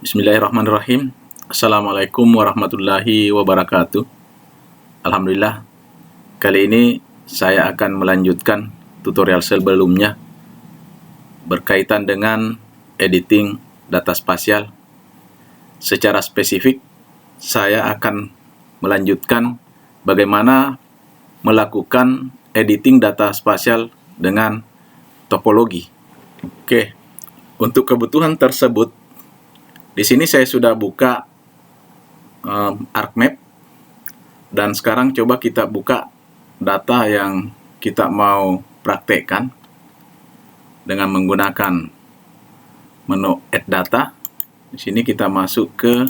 Bismillahirrahmanirrahim. Assalamualaikum warahmatullahi wabarakatuh. Alhamdulillah, kali ini saya akan melanjutkan tutorial sebelumnya berkaitan dengan editing data spasial. Secara spesifik, saya akan melanjutkan bagaimana melakukan editing data spasial dengan topologi. Oke, untuk kebutuhan tersebut, di sini saya sudah buka ArcMap, dan sekarang coba kita buka data yang kita mau praktekkan dengan menggunakan menu Add Data. Di sini kita masuk ke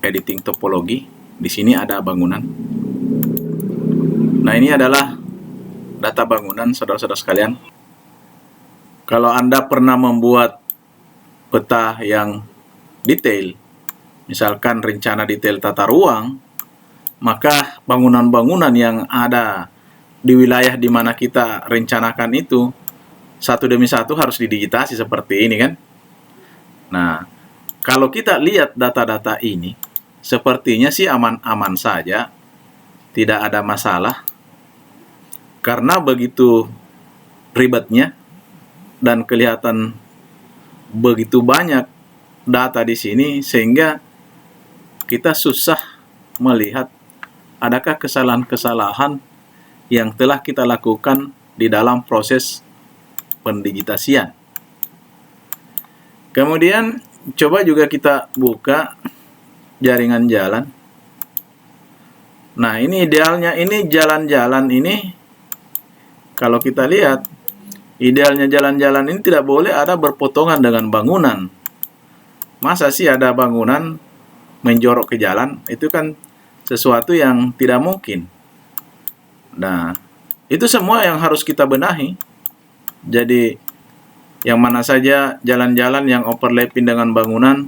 Editing Topologi. Di sini ada bangunan. Nah, ini adalah data bangunan, saudara-saudara sekalian. Kalau Anda pernah membuat peta yang detail, misalkan rencana detail tata ruang, maka bangunan-bangunan yang ada di wilayah di mana kita rencanakan itu satu demi satu harus didigitasi seperti ini kan. Nah, kalau kita lihat data-data ini, sepertinya sih aman-aman saja, tidak ada masalah, karena begitu ribetnya dan kelihatan begitu banyak data di sini sehingga kita susah melihat adakah kesalahan-kesalahan yang telah kita lakukan di dalam proses pendigitasian. Kemudian coba juga kita buka jaringan jalan. Nah, ini idealnya, ini jalan-jalan ini kalau kita lihat, idealnya jalan-jalan ini tidak boleh ada berpotongan dengan bangunan. Masa sih ada bangunan menjorok ke jalan? Itu kan sesuatu yang tidak mungkin. Nah, itu semua yang harus kita benahi. Jadi, yang mana saja jalan-jalan yang overlapping dengan bangunan,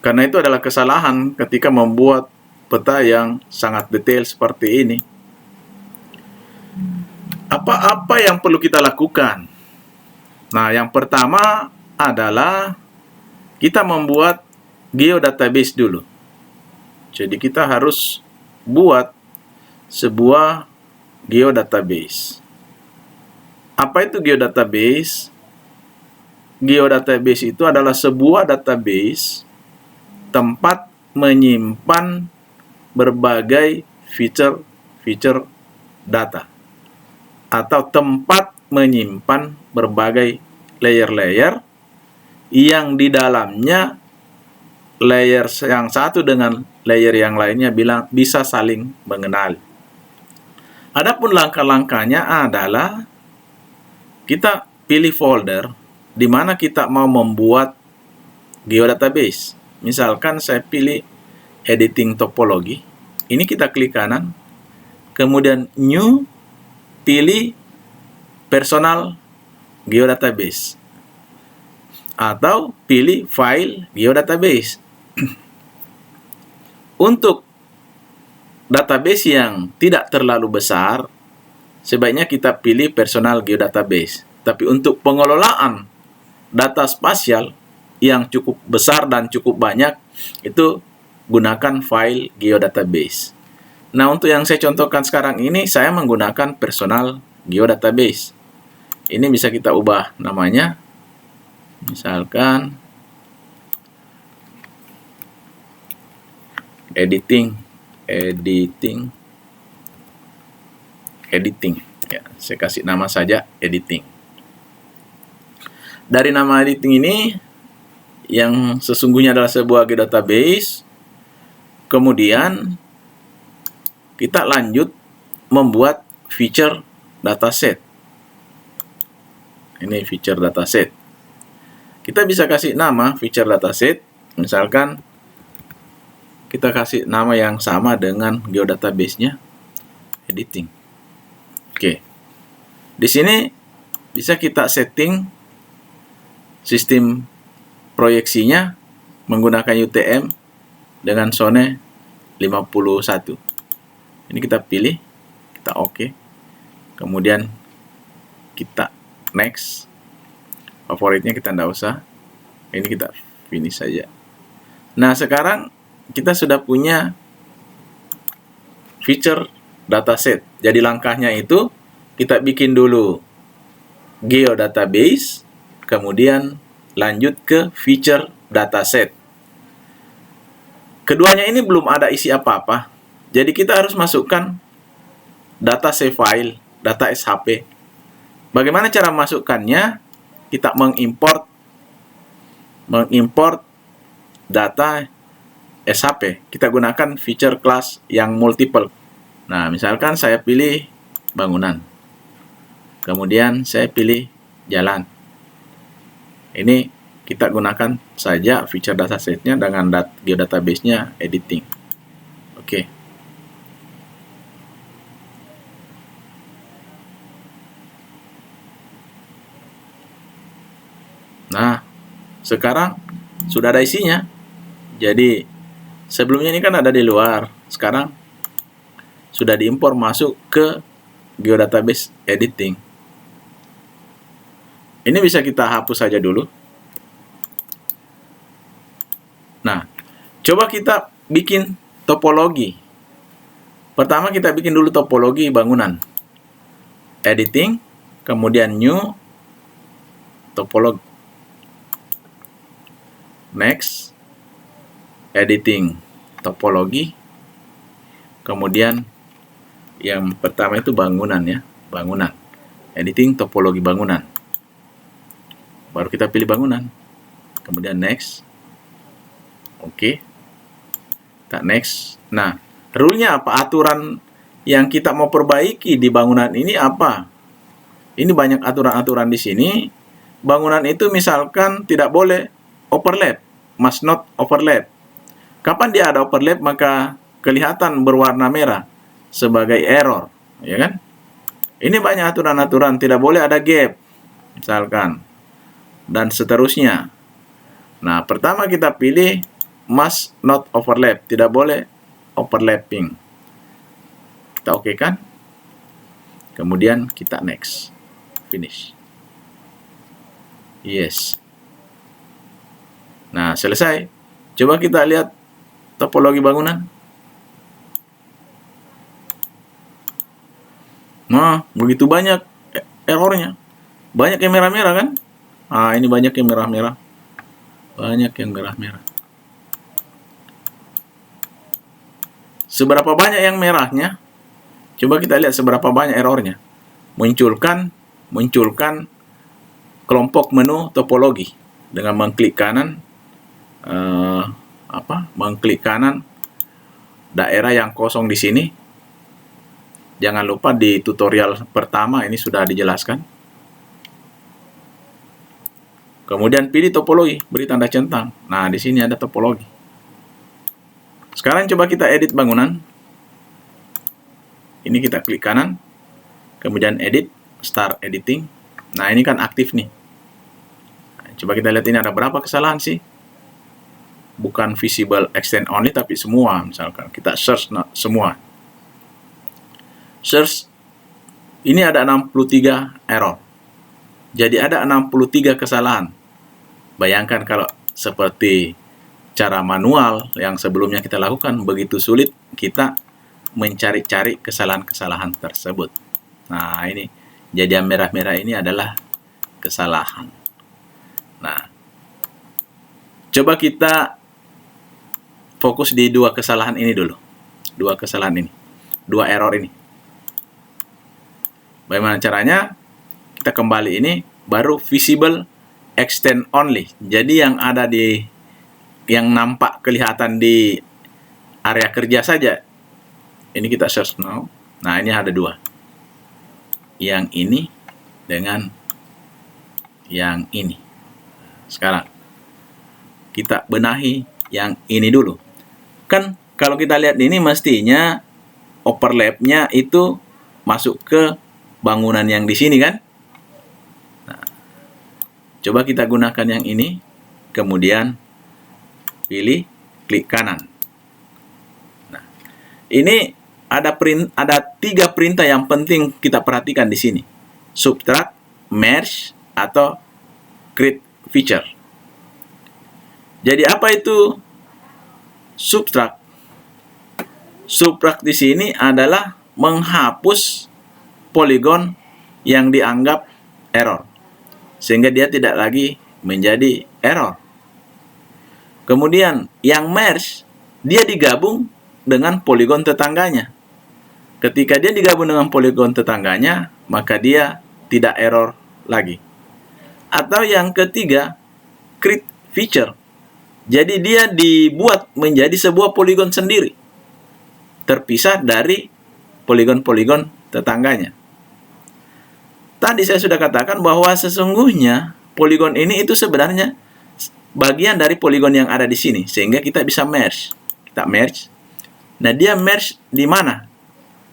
karena itu adalah kesalahan ketika membuat peta yang sangat detail seperti ini. Apa-apa yang perlu kita lakukan? Nah, yang pertama adalah kita membuat geodatabase dulu. Jadi kita harus buat sebuah geodatabase. Apa itu geodatabase? Geodatabase itu adalah sebuah database tempat menyimpan berbagai feature data, atau tempat menyimpan berbagai layer-layer yang di dalamnya layer yang satu dengan layer yang lainnya bisa saling mengenal. Adapun langkah-langkahnya adalah kita pilih folder di mana kita mau membuat geodatabase. Misalkan saya pilih editing topologi. Ini kita klik kanan, kemudian new, pilih personal geodatabase, atau pilih file geodatabase. Untuk database yang tidak terlalu besar, sebaiknya kita pilih personal geodatabase. Tapi untuk pengelolaan data spasial yang cukup besar dan cukup banyak, itu gunakan file geodatabase. Nah, untuk yang saya contohkan sekarang ini, saya menggunakan personal geodatabase. Ini bisa kita ubah namanya. Misalkan editing. Ya, saya kasih nama saja editing. Dari nama editing ini, yang sesungguhnya adalah sebuah geodatabase, kemudian kita lanjut membuat feature dataset. Ini feature dataset. Kita bisa kasih nama feature dataset. Misalkan kita kasih nama yang sama dengan geodatabase-nya, editing. Oke. Di sini bisa kita setting sistem proyeksinya menggunakan UTM dengan zone 51. Ini kita pilih, kita oke. Kemudian kita next. Favoritnya kita nggak usah. Ini kita Finish saja. Nah, sekarang kita sudah punya feature dataset. Jadi langkahnya itu kita bikin dulu geodatabase, kemudian lanjut ke feature dataset. Keduanya ini belum ada isi apa-apa. Jadi kita harus masukkan data save file, data SHP. Bagaimana cara masukkannya? Kita mengimport data SHP. Kita gunakan feature class yang multiple. Nah, misalkan saya pilih bangunan. Kemudian saya pilih jalan. Ini kita gunakan saja feature datasetnya dengan geodatabase-nya editing. Oke. Nah, sekarang sudah ada isinya. Jadi, sebelumnya ini kan ada di luar. Sekarang sudah diimpor masuk ke geodatabase editing. Ini bisa kita hapus saja dulu. Nah, coba kita bikin topologi. Pertama kita bikin dulu topologi bangunan. Editing, kemudian new, topologi. Next, editing, topologi. Kemudian yang pertama itu bangunan ya, bangunan. Editing, topologi bangunan. Baru kita pilih bangunan. Kemudian next. Oke. Kita next. Nah, rule-nya apa? Aturan yang kita mau perbaiki di bangunan ini apa? Ini banyak aturan-aturan di sini. Bangunan itu misalkan tidak boleh overlap, must not overlap. Kapan dia ada overlap maka kelihatan berwarna merah sebagai error, ya kan? Ini banyak aturan-aturan, tidak boleh ada gap, misalkan, dan seterusnya. Nah, pertama kita pilih must not overlap, tidak boleh overlapping. Kita oke kan? Kemudian kita next, finish. Yes. Nah, selesai. Coba kita lihat topologi bangunan. Nah, begitu banyak errornya. Banyak yang merah-merah kan? Ah, ini banyak yang merah-merah. Banyak yang merah-merah. Seberapa banyak yang merahnya? Coba kita lihat seberapa banyak errornya. Munculkan kelompok menu topologi dengan mengklik kanan, mengklik kanan daerah yang kosong di sini. Jangan lupa di tutorial pertama ini sudah dijelaskan. Kemudian pilih topologi, beri tanda centang. Nah, di sini ada topologi. Sekarang coba kita edit bangunan. Ini kita klik kanan, kemudian edit, start editing. Nah, ini kan aktif nih. Nah, coba kita lihat ini ada berapa kesalahan sih? Bukan visible extend only, tapi semua. Misalkan kita search semua. Search, ini ada 63 error. Jadi ada 63 kesalahan. Bayangkan kalau seperti cara manual yang sebelumnya kita lakukan, begitu sulit kita mencari-cari kesalahan-kesalahan tersebut. Nah, ini jadi yang merah-merah ini adalah kesalahan. Nah, coba kita fokus di dua kesalahan ini dulu. Dua kesalahan ini. Dua error ini. Bagaimana caranya? Kita kembali ini, baru visible extend only. Jadi yang ada yang nampak kelihatan di area kerja saja. Ini kita search now. Nah, ini ada dua. Yang ini dengan yang ini. Sekarang kita benahi yang ini dulu. Kan kalau kita lihat ini mestinya overlap-nya itu masuk ke bangunan yang di sini kan. Nah, coba kita gunakan yang ini, kemudian pilih klik kanan. Nah, ini ada tiga perintah yang penting kita perhatikan di sini: subtract, merge, atau create feature. Jadi apa itu subtract? Subtract di sini adalah menghapus poligon yang dianggap error, sehingga dia tidak lagi menjadi error. Kemudian yang merge, dia digabung dengan poligon tetangganya. Ketika dia digabung dengan poligon tetangganya, maka dia tidak error lagi. Atau yang ketiga, create feature. Jadi dia dibuat menjadi sebuah poligon sendiri, terpisah dari poligon-poligon tetangganya. Tadi saya sudah katakan bahwa sesungguhnya poligon ini itu sebenarnya bagian dari poligon yang ada di sini, sehingga kita bisa merge. Kita merge. Nah, dia merge di mana?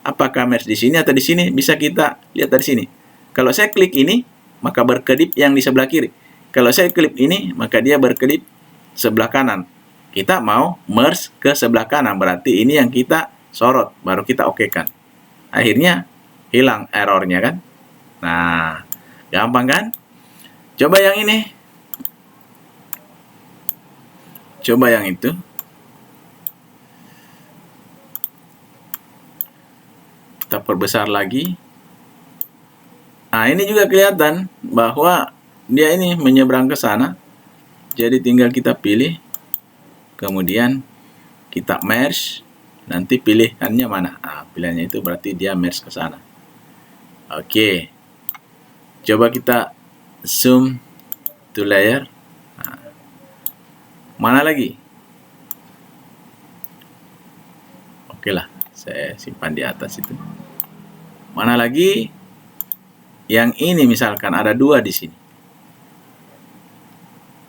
Apakah merge di sini atau di sini? Bisa kita lihat dari sini. Kalau saya klik ini, maka berkedip yang di sebelah kiri. Kalau saya klik ini, maka dia berkedip sebelah kanan. Kita mau merge ke sebelah kanan, berarti ini yang kita sorot, baru kita okekan. Akhirnya hilang errornya kan? Nah, gampang kan? Coba yang ini. Coba yang itu. Kita perbesar lagi. Nah, ini juga kelihatan bahwa dia ini menyeberang ke sana. Jadi tinggal kita pilih. Kemudian kita merge. Nanti pilihannya mana? Nah, pilihannya itu berarti dia merge ke sana. Oke. Coba kita zoom to layer. Nah, mana lagi? Oke lah, saya simpan di atas itu. Mana lagi? Yang ini misalkan ada 2 di sini.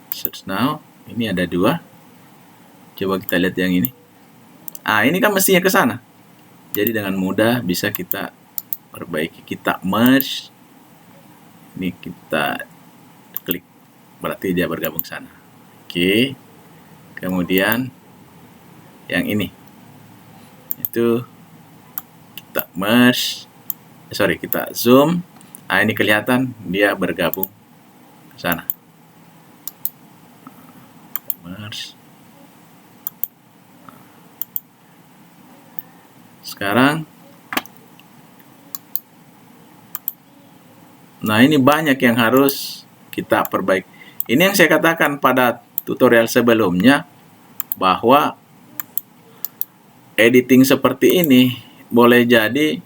Search now. Ini ada 2. Coba kita lihat yang ini. Ah, ini kan mestinya ke sana. Jadi dengan mudah bisa kita perbaiki. Kita merge. Ini kita klik, berarti dia bergabung sana. Oke. Kemudian yang ini itu kita merge, kita zoom. Nah, ini kelihatan dia bergabung ke sana. Merge. Sekarang, nah ini banyak yang harus kita perbaiki. Ini yang saya katakan pada tutorial sebelumnya, bahwa editing seperti ini boleh jadi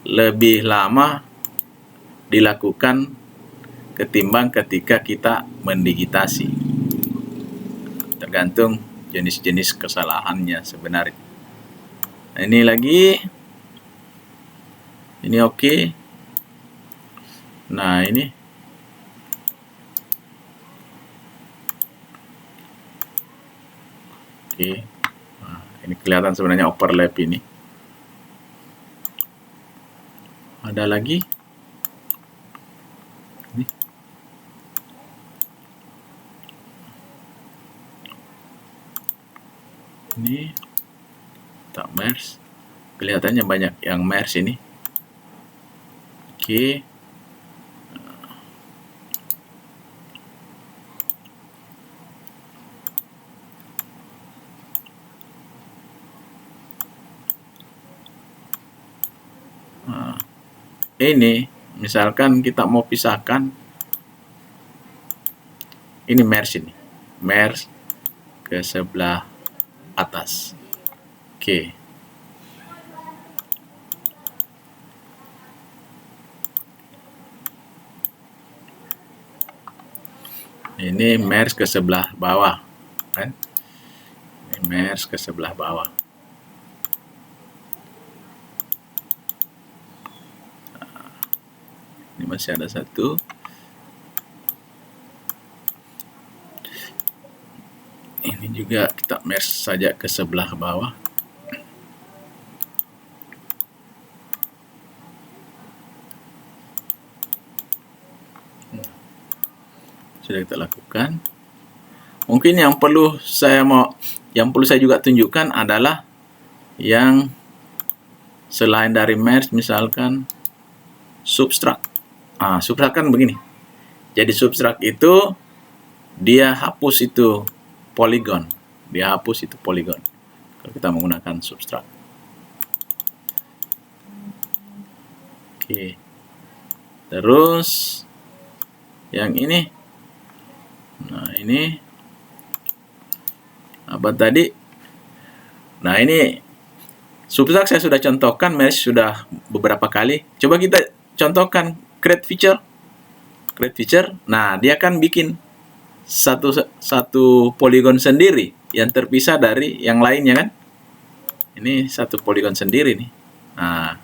lebih lama dilakukan ketimbang ketika kita mendigitasi. Tergantung jenis-jenis kesalahannya sebenarnya. Nah, ini lagi. Ini oke. Nah, ini. Oke. Nah, ini kelihatan sebenarnya overlap ini. Ada lagi. Ini. Ini. Tak merge. Kelihatannya banyak yang merge ini. Oke. Nah, ini misalkan kita mau pisahkan, ini merge ini, merge ke sebelah atas. Oke. Ini merge ke sebelah bawah, kan? Ini merge ke sebelah bawah. Ini masih ada satu. Ini juga kita merge saja ke sebelah bawah. Sudah kita lakukan. Mungkin yang perlu saya juga tunjukkan adalah yang selain dari merge, misalkan subtract. Subtract kan begini. Jadi subtract itu dia hapus itu polygon. Dia hapus itu polygon kalau kita menggunakan subtract. Oke. Terus yang ini. Nah, ini apa tadi? Nah, ini subtract saya sudah contohkan, merge sudah beberapa kali. Coba kita contohkan create feature. Create feature. Nah, dia kan bikin satu polygon sendiri yang terpisah dari yang lainnya kan. Ini satu polygon sendiri nih. Nah,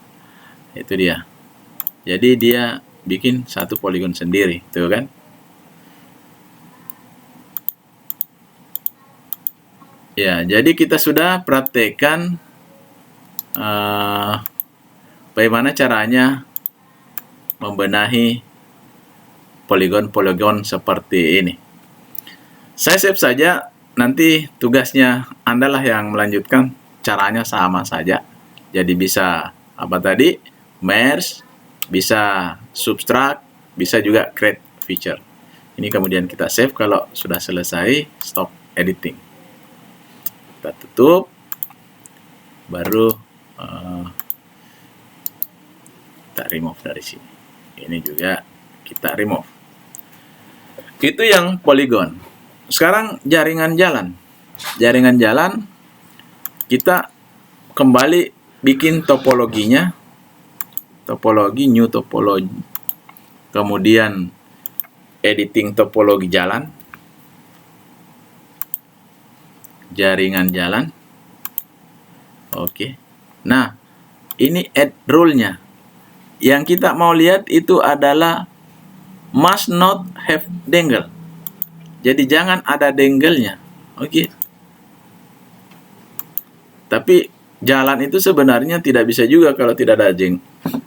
itu dia. Jadi dia bikin satu polygon sendiri, tuh kan? Ya, jadi kita sudah praktekkan bagaimana caranya membenahi poligon-poligon seperti ini. Saya save saja, nanti tugasnya Anda lah yang melanjutkan. Caranya sama saja. Jadi bisa apa tadi? Merge, bisa subtract, bisa juga create feature. Ini kemudian kita save. Kalau sudah selesai, stop editing. Kita tutup, baru kita remove dari sini. Ini juga kita remove. Itu yang polygon. Sekarang jaringan jalan. Jaringan jalan, kita kembali bikin topologinya. Topologi, new topologi. Kemudian editing topologi jalan. Jaringan jalan. Oke. Nah, ini add rule-nya. Yang kita mau lihat itu adalah must not have dangle. Jadi jangan ada dangle-nya. Oke. Tapi jalan itu sebenarnya tidak bisa juga kalau tidak ada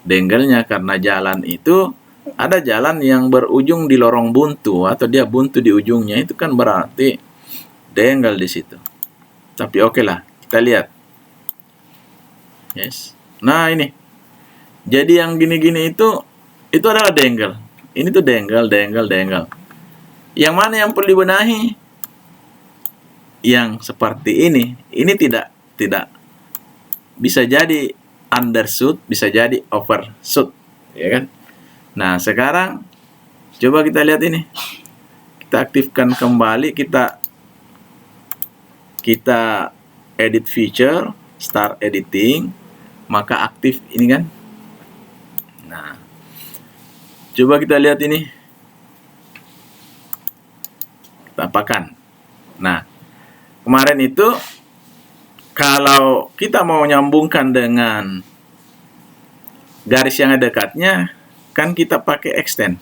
dangle-nya, karena jalan itu ada jalan yang berujung di lorong buntu atau dia buntu di ujungnya, itu kan berarti dangle di situ. Tapi oke lah, kita lihat. Yes. Nah, ini. Jadi yang gini-gini itu adalah dangle. Ini tuh dangle. Yang mana yang perlu dibenahi? Yang seperti ini. Ini tidak bisa jadi undershoot, bisa jadi overshoot, ya kan? Nah, sekarang coba kita lihat ini. Kita aktifkan kembali, kita edit feature, start editing, maka aktif ini kan. Nah, coba kita lihat ini. Kita apakan. Nah, kemarin itu kalau kita mau nyambungkan dengan garis yang dekatnya, kan kita pakai extend.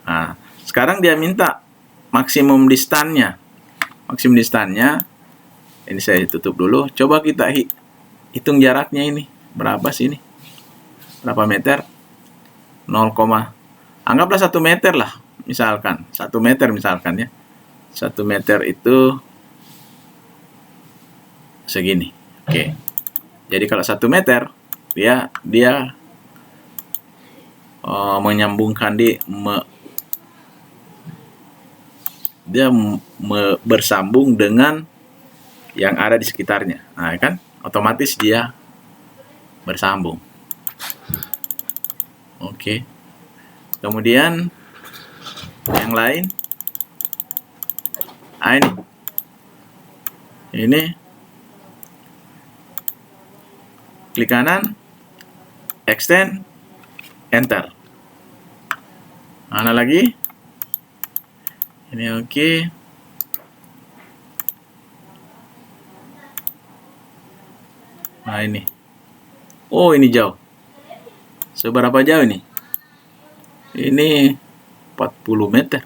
Nah, sekarang dia minta maksimum distance-nya. Maksimum distance-nya, ini saya tutup dulu. Coba kita hitung jaraknya ini. Berapa sih ini? Berapa meter? 0, anggaplah 1 meter lah. Misalkan 1 meter misalkan ya. 1 meter itu segini. Oke. Jadi kalau 1 meter dia menyambungkan bersambung dengan yang ada di sekitarnya. Nah, kan otomatis dia bersambung. Oke. Kemudian yang lain. Nah, ini klik kanan, extend, enter. Mana lagi? Ini oke. Nah, ini. Oh, ini jauh. Seberapa jauh ini? Ini 40 meter.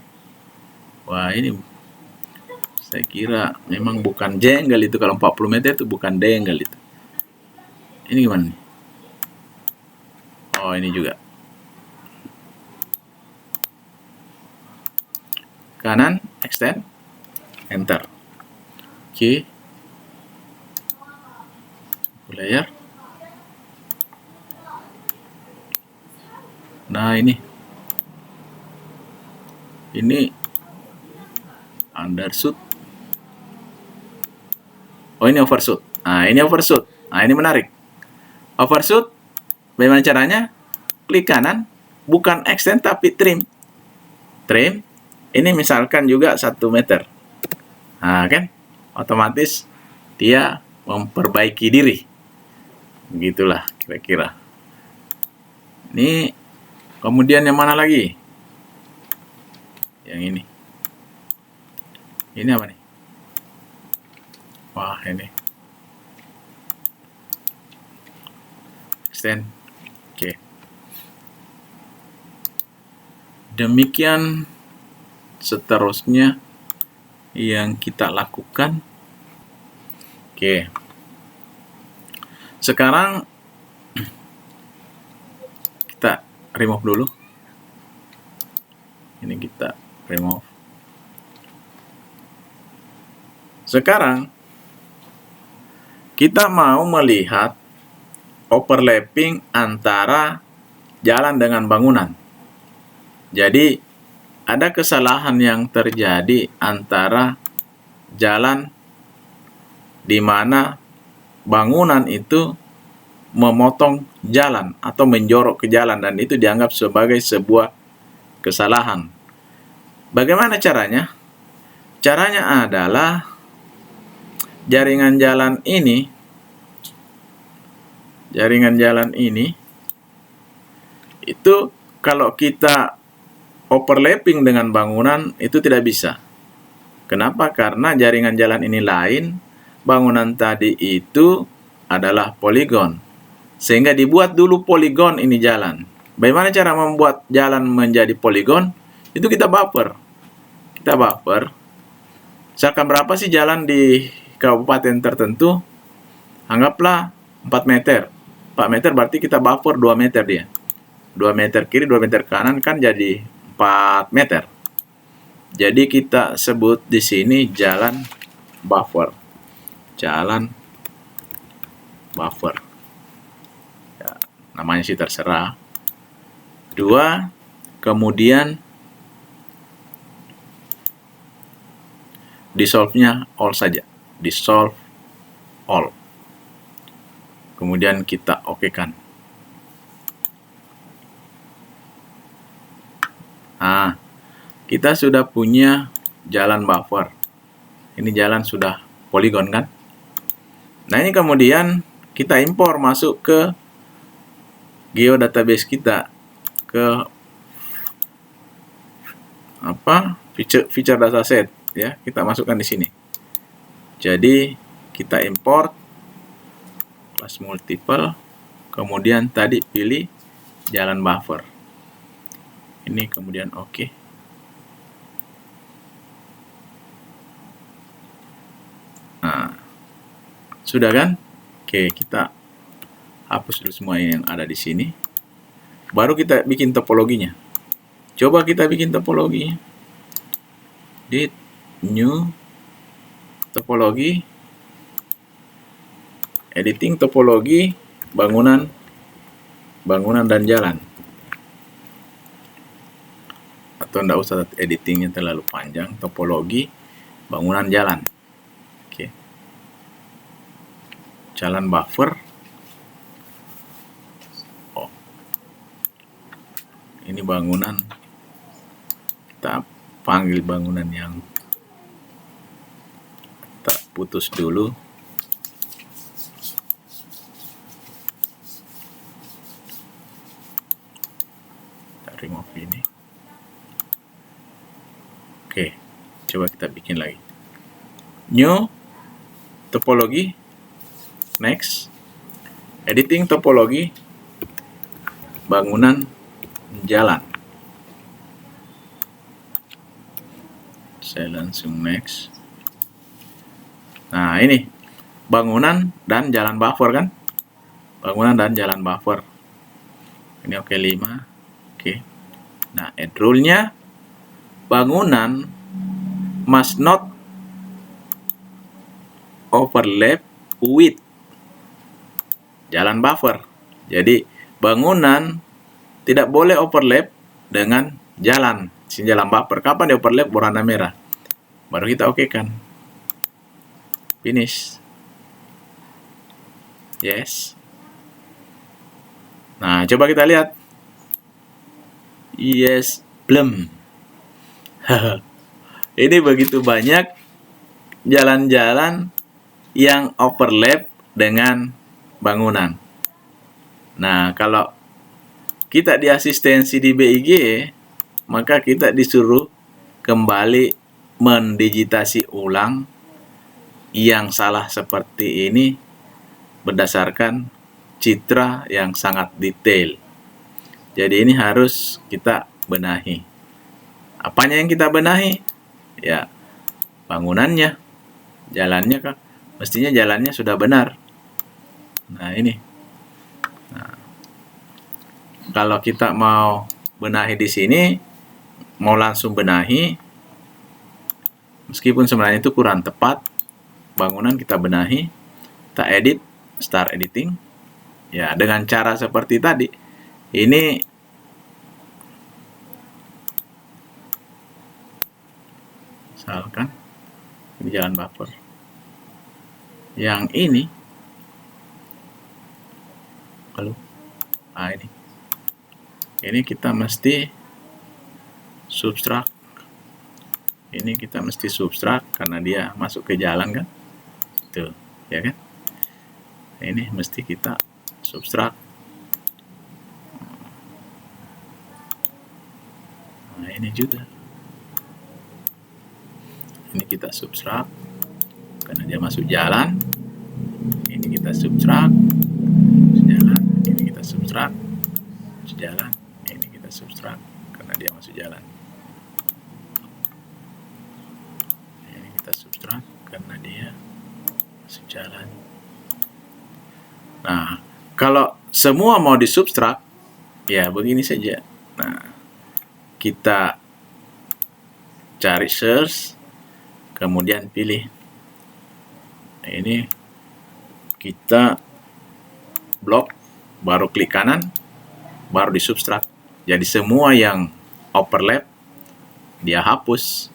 Wah, ini saya kira memang bukan jenggal itu. Kalau 40 meter itu bukan jenggal itu. Ini gimana nih? Oh, ini juga. Kanan, extend, enter. Oke. Layer. Nah, ini undershoot Oh, ini overshoot. Nah, ini overshoot. Nah, ini menarik. Overshoot, bagaimana caranya? Klik kanan, bukan extend tapi trim. Trim, ini misalkan juga 1 meter. Nah, kan? Otomatis dia memperbaiki diri. Begitulah kira-kira. Ini kemudian yang mana lagi? Yang ini. Ini apa nih? Wah, ini. Extend. Oke. Demikian seterusnya yang kita lakukan. Oke. Sekarang kita remove dulu. Ini kita remove. Sekarang kita mau melihat overlapping antara jalan dengan bangunan. Jadi ada kesalahan yang terjadi antara jalan di mana bangunan itu memotong jalan atau menjorok ke jalan, dan itu dianggap sebagai sebuah kesalahan. Bagaimana caranya? Caranya adalah jaringan jalan ini itu kalau kita overlapping dengan bangunan itu tidak bisa. Kenapa? Karena jaringan jalan ini lain, bangunan tadi itu adalah poligon. Sehingga dibuat dulu poligon ini jalan. Bagaimana cara membuat jalan menjadi poligon? Itu kita buffer. Misalkan berapa sih jalan di kabupaten tertentu? Anggaplah 4 meter. 4 meter berarti kita buffer 2 meter dia. 2 meter kiri, 2 meter kanan, kan jadi 4 meter. Jadi kita sebut di sini jalan buffer. Jalan buffer. Ya, namanya sih terserah. 2, kemudian dissolve-nya all saja. Dissolve all. Kemudian kita okekan. Nah, kita sudah punya jalan buffer. Ini jalan sudah poligon kan? Nah, ini kemudian kita impor masuk ke geodatabase kita, ke feature dataset ya, kita masukkan di sini. Jadi kita import kelas multiple, kemudian tadi pilih jalan buffer. Ini kemudian oke. Nah, sudah kan? Oke, kita hapus dulu semua yang ada di sini. Baru kita bikin topologinya. Coba kita bikin topologinya. Di new topologi, editing topologi, bangunan dan jalan. Atau enggak usah editingnya terlalu panjang, topologi, bangunan, jalan. Oke. Jalan buffer. Oh. Ini bangunan. Kita panggil bangunan yang kita putus dulu. Kita remove ini. Oke, coba kita bikin lagi. New topologi, next, editing topologi, bangunan, jalan. Saya langsung next. Nah, ini bangunan dan jalan buffer kan? Bangunan dan jalan buffer. Ini oke, 5. Oke. Nah, add rule-nya bangunan must not overlap with jalan buffer. Jadi bangunan tidak boleh overlap dengan jalan buffer. Kapan dia overlap? Berwarna merah. Baru kita oke kan. Finish. Yes. Nah, coba kita lihat. Yes, belum. Ini begitu banyak jalan-jalan yang overlap dengan bangunan. Nah, kalau kita di asistensi di BIG, maka kita disuruh kembali mendigitasi ulang yang salah seperti ini berdasarkan citra yang sangat detail. Jadi ini harus kita benahi. Apanya yang kita benahi? Ya, bangunannya, jalannya kah? Mestinya jalannya sudah benar. Nah, ini. Nah, kalau kita mau benahi di sini, mau langsung benahi, meskipun sebenarnya itu kurang tepat, bangunan kita benahi, kita edit, start editing. Ya, dengan cara seperti tadi. Ini misalkan ini jalan buffer. Yang ini ini kita mesti subtract. Ini kita mesti subtract karena dia masuk ke jalan kan. Tuh, ya kan? Ini mesti kita subtract. Nah, ini juga. Ini kita subtract karena dia masuk jalan. Ini kita subtract jalan. Ini kita subtract jalan. Ini kita subtract karena dia masuk jalan. Ini kita subtract karena dia masuk jalan. Nah, kalau semua mau disubtract, ya begini saja. Nah, kita cari search, kemudian pilih. Nah, ini kita blok, baru klik kanan, baru disubtract. Jadi semua yang overlap dia hapus.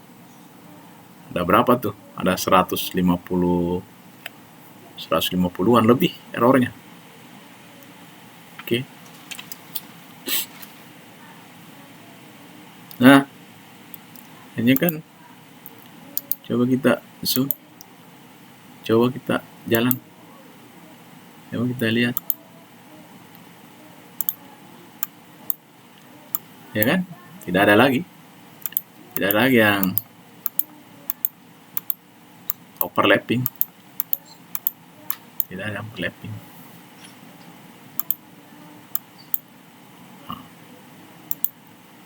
Ada berapa tuh? Ada 150-an lebih errornya. Oke. Nah, ini kan coba kita zoom. Coba kita jalan. Coba kita lihat. Ya kan? Tidak ada lagi. Tidak ada lagi yang overlapping. Tidak ada overlapping.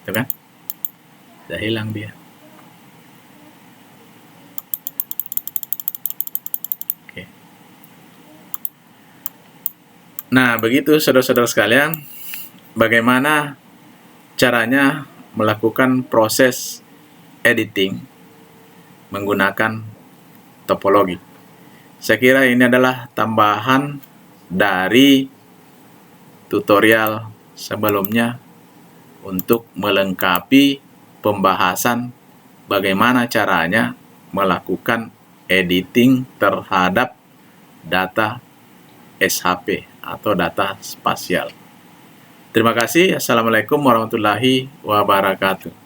Itu kan? Sudah hilang dia. Oke. Nah, begitu saudara-saudara sekalian, bagaimana caranya melakukan proses editing menggunakan topologi. Saya kira ini adalah tambahan dari tutorial sebelumnya untuk melengkapi pembahasan bagaimana caranya melakukan editing terhadap data SHP atau data spasial. Terima kasih. Assalamualaikum warahmatullahi wabarakatuh.